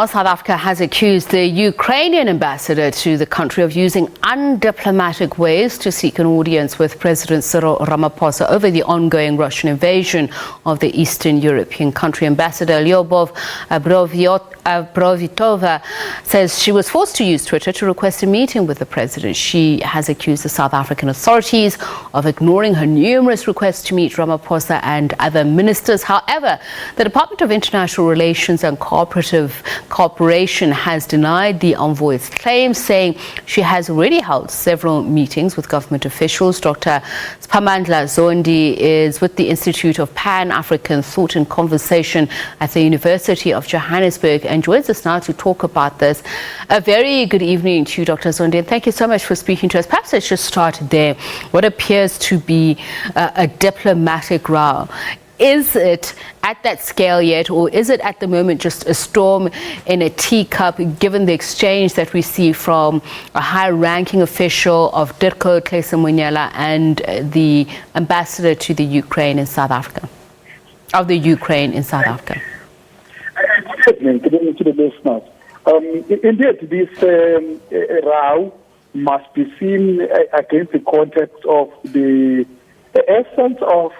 South Africa has accused the Ukrainian ambassador to the country of using undiplomatic ways to seek an audience with President Cyril Ramaphosa over the ongoing Russian invasion of the Eastern European country. Ambassador Liubov Abravitova says she was forced to use Twitter to request a meeting with the president. She has accused the South African authorities of ignoring her numerous requests to meet Ramaphosa and other ministers. However, the Department of International Relations and Cooperation has denied the envoy's claims, saying she has already held several meetings with government officials. Dr. Spamandla Zondi is with the Institute of Pan-African Thought and Conversation at the University of Johannesburg and joins us now to talk about this. A very good evening to you, Dr. Zondi, and thank you so much for speaking to us. Perhaps let's just start there. What appears to be a diplomatic row? Is it at that scale yet, or is it at the moment just a storm in a teacup, given the exchange that we see from a high-ranking official of Dirko Klesemunyela and the ambassador to the Ukraine in South Africa, of the Ukraine in South Africa? Good evening to the listeners. Indeed, this row must be seen against the context of the essence of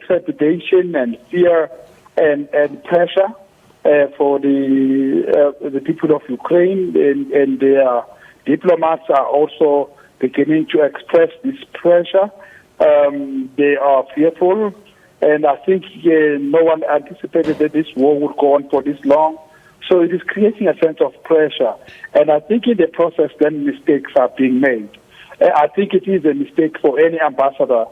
trepidation and fear and pressure for the people of Ukraine, and their diplomats are also beginning to express this pressure. They are fearful, and I think no one anticipated that this war would go on for this long. So it is creating a sense of pressure, and I think in the process then mistakes are being made. I think it is a mistake for any ambassador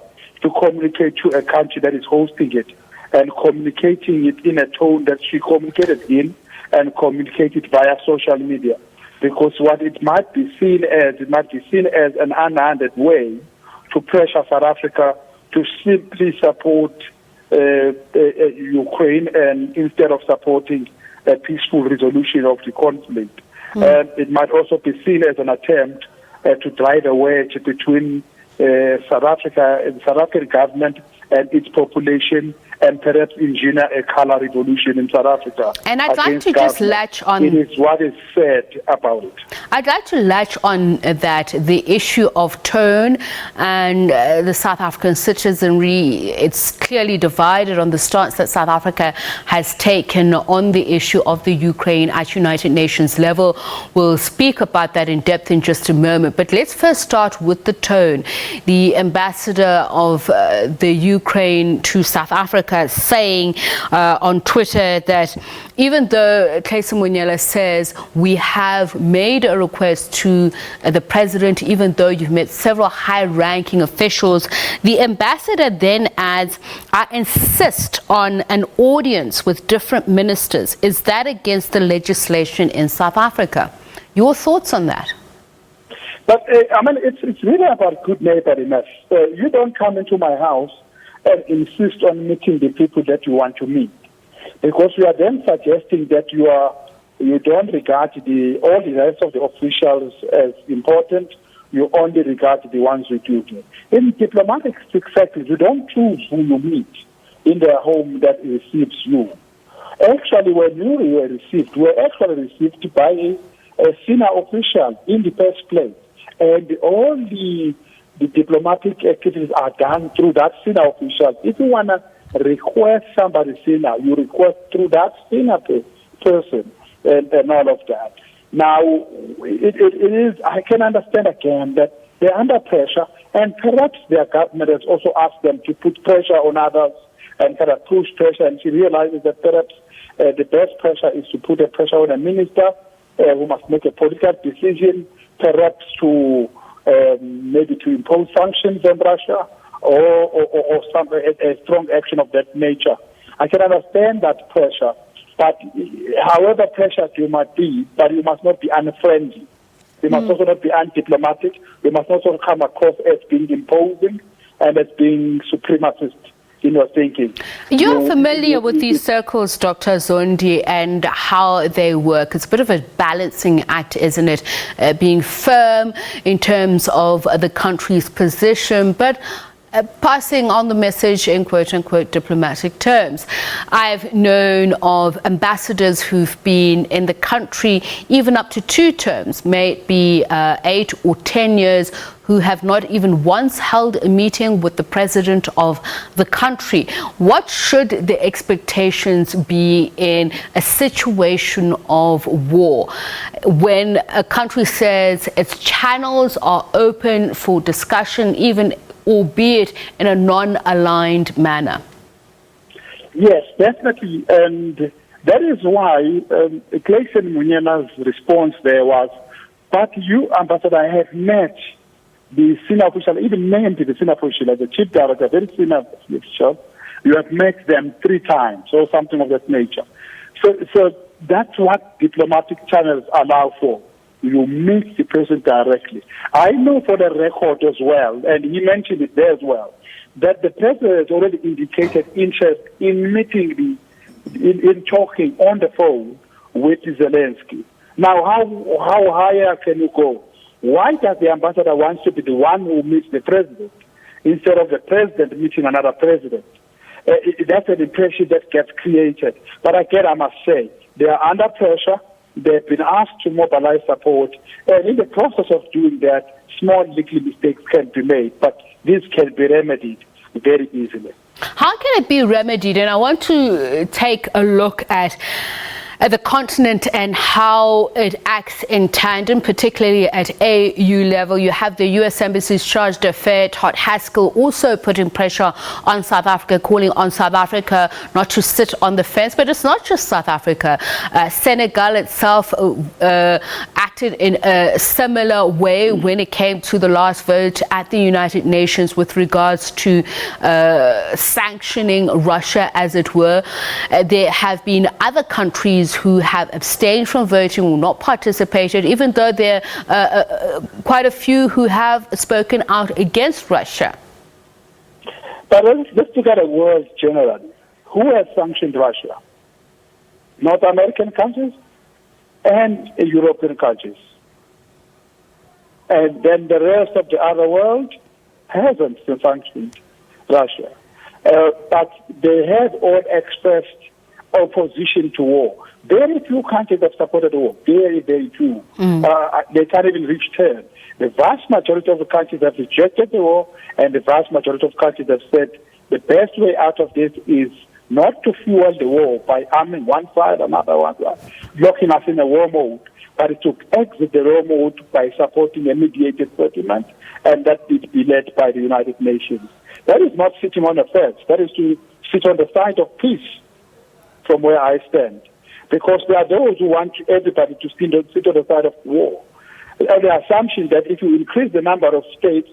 to communicate to a country that is hosting it, and communicating it in a tone that she communicated in, and communicate it via social media. Because what it might be seen as an unhanded way to pressure South Africa to simply support Ukraine, and instead of supporting a peaceful resolution of the conflict. It might also be seen as an attempt to drive a wedge between South Africa and the South African government and its population, and perhaps engineer a color revolution in South Africa. And I'd like to just latch on. It is what is said about it. I'd like to latch on that, the issue of tone and the South African citizenry. It's clearly divided on the stance that South Africa has taken on the issue of the Ukraine at United Nations level. We'll speak about that in depth in just a moment. But let's first start with the tone. The ambassador of the Ukraine to South Africa saying on Twitter that even though Klesemunyela says we have made a request to the president, even though you've met several high-ranking officials, the ambassador then adds, I insist on an audience with different ministers. Is that against the legislation in South Africa? Your thoughts on that? But it's really about good neighborliness. You don't come into my house and insist on meeting the people that you want to meet, because you are then suggesting that you don't regard all the rest of the officials as important. You only regard the ones with you. In diplomatic circles, you don't choose who you meet in the home that receives you. Actually, when you were received, you were actually received by a senior official in the first place, and all the diplomatic activities are done through that senior official. If you want to request somebody senior, you request through that senior person and all of that. Now, it is, I can understand again that they're under pressure, and perhaps their government has also asked them to put pressure on others and kind of push pressure, and she realizes that perhaps the best pressure is to put a pressure on a minister who must make a political decision, perhaps to maybe to impose sanctions on Russia or some a strong action of that nature. I can understand that pressure, but however pressured you might be, but you must not be unfriendly. You must also not be undiplomatic. You must also come across as being imposing and as being supremacist in your thinking. You're familiar with these circles, Dr. Zondi, and how they work. It's a bit of a balancing act, isn't it? Being firm in terms of the country's position, but passing on the message in quote-unquote diplomatic terms. I've known of ambassadors who've been in the country even up to 2 terms, may it be 8 or 10 years, who have not even once held a meeting with the president of the country. What should the expectations be in a situation of war when a country says its channels are open for discussion, even albeit in a non-aligned manner? Yes, definitely. And that is why Clayton Munyena's response there was, but you, Ambassador, I have met the senior official, even named the senior official as the chief director, very senior official. You have met them 3 times or something of that nature. So that's what diplomatic channels allow for. You meet the president directly. I know for the record as well, and he mentioned it there as well, that the president has already indicated interest in meeting in talking on the phone with Zelensky. Now, how higher can you go? Why does the ambassador want to be the one who meets the president instead of the president meeting another president? That's an impression that gets created. But again, I must say, they are under pressure. They've been asked to mobilize support. And in the process of doing that, small little mistakes can be made. But this can be remedied very easily. How can it be remedied? And I want to take a look at the continent and how it acts in tandem, particularly at AU level. You have the U.S. Embassy's charge d'affaires, Todd Haskell, also putting pressure on South Africa, calling on South Africa not to sit on the fence. But it's not just South Africa. Senegal itself acted in a similar way when it came to the last vote at the United Nations with regards to sanctioning Russia, as it were. There have been other countries who have abstained from voting or not participated, even though there are quite a few who have spoken out against Russia. But let's look at the world generally. Who has sanctioned Russia? North American countries and European countries. And then the rest of the other world hasn't sanctioned Russia. But they have all expressed opposition to war. Very few countries have supported war. Very, very few. They can't even reach 10. The vast majority of the countries have rejected the war, and the vast majority of countries have said the best way out of this is not to fuel the war by arming one side, another one, locking us in a war mode, but to exit the war mode by supporting a mediated settlement, and that it be led by the United Nations. That is not sitting on the fence. That is to sit on the side of peace, from where I stand. Because there are those who want everybody to sit on the side of war. And the assumption that if you increase the number of states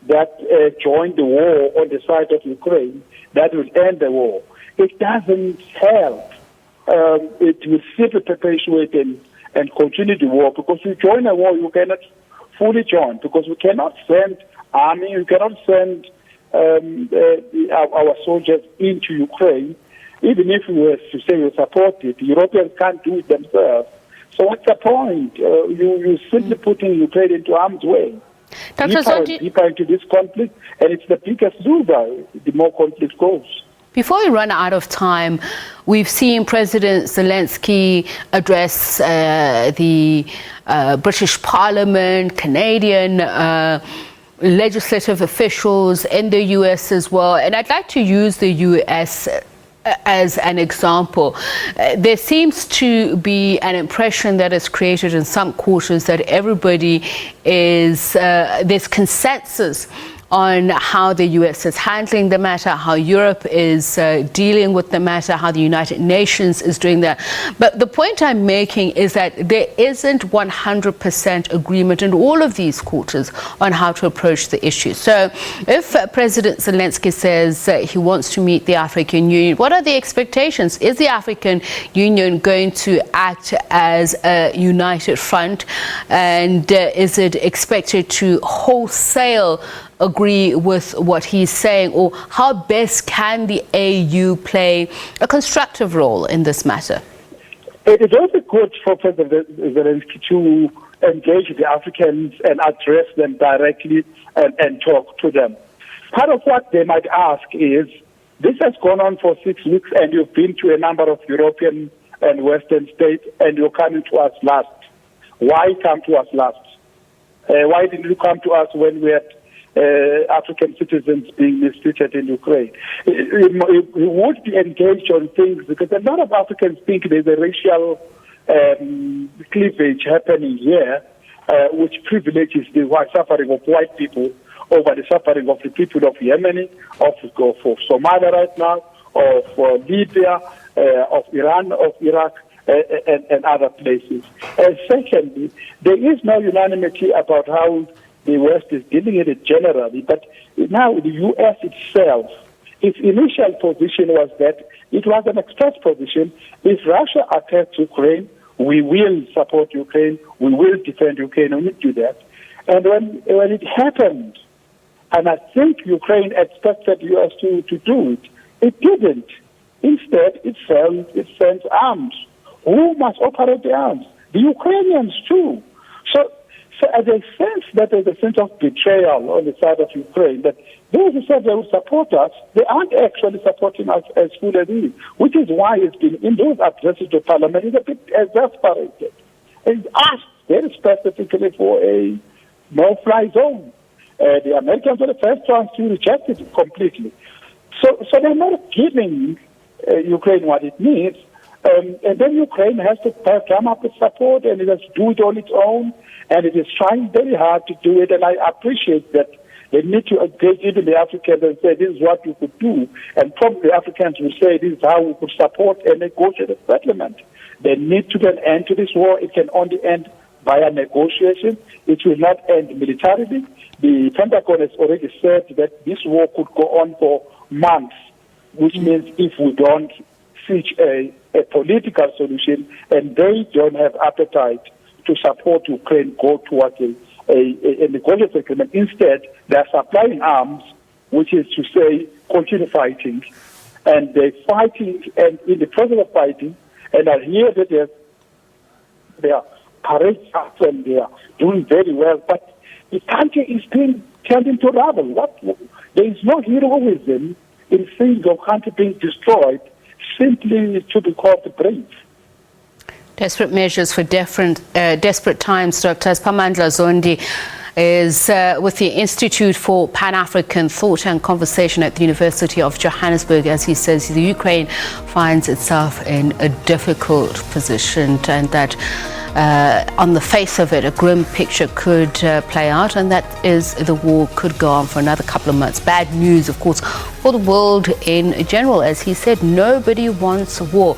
that join the war on the side of Ukraine, that will end the war. It doesn't help. It will simply perpetuate and continue the war, because you join a war, you cannot fully join, because we cannot send army, we cannot send our soldiers into Ukraine. Even if we were to say we support it, the Europeans can't do it themselves. So what's the point? You're simply putting Ukraine into harm's way. Deeper into this conflict, and it's the biggest loser the more conflict goes. Before we run out of time, we've seen President Zelensky address the British Parliament, Canadian legislative officials in the US as well. And I'd like to use the US as an example. There seems to be an impression that is created in some quarters that everybody is, there's consensus on how the US is handling the matter, how Europe is dealing with the matter, how the United Nations is doing that. But the point I'm making is that there isn't 100% agreement in all of these quarters on how to approach the issue. So if President Zelensky says he wants to meet the African Union, what are the expectations? Is the African Union going to act as a united front? And is it expected to wholesale agree with what he's saying, or how best can the AU play a constructive role in this matter? It is also good for President Zelensky to engage the Africans and address them directly and talk to them. part of what they might ask is, this has gone on for 6 weeks and you've been to a number of European and Western states and you're coming to us last. Why come to us last? Why didn't you come to us when we had African citizens being mistreated in Ukraine? We would be engaged on things because a lot of Africans think there's a racial cleavage happening here, which privileges the suffering of white people over the suffering of the people of Yemen, of Somalia right now, of Libya, of Iran, of Iraq, and other places. And secondly, there is no unanimity about how the West is dealing with it generally, but now the U.S. itself, its initial position was that it was an express position. If Russia attacks Ukraine, we will support Ukraine, we will defend Ukraine, and we do that. And when it happened, and I think Ukraine expected the U.S. to do it, it didn't. Instead, it sent arms. Who must operate the arms? The Ukrainians too. So as a sense that there's a sense of betrayal on the side of Ukraine, that those who said they would support us, they aren't actually supporting us as full as it is, which is why it's been, in those addresses to Parliament, it's a bit exasperated. It's asked very specifically for a no-fly zone. The Americans were the first ones to reject it completely. So they're not giving Ukraine what it needs. And then Ukraine has to come up with support, and it has to do it on its own, and it is trying very hard to do it, and I appreciate that. They need to engage even the Africans and say, this is what you could do, and probably Africans will say, this is how we could support and negotiate a settlement. There needs to be an end to this war. It can only end via negotiation. It will not end militarily. The Pentagon has already said that this war could go on for months, which means if we don't seek a political solution, and they don't have appetite to support Ukraine go towards a negotiation agreement. Instead, they are supplying arms, which is to say, continue fighting. And they're fighting, and in the process of fighting, and I hear that they are courageous and they are doing very well, but the country is being turned into rubble. There is no heroism in seeing your country being destroyed simply to be called brave. Desperate measures for desperate times. Dr. Spamandla Zondi is with the Institute for Pan-African Thought and Conversation at the University of Johannesburg. As he says, the Ukraine finds itself in a difficult position, and that on the face of it, a grim picture could play out, and that is the war could go on for another couple of months. Bad news, of course, for the world in general. As he said, nobody wants war.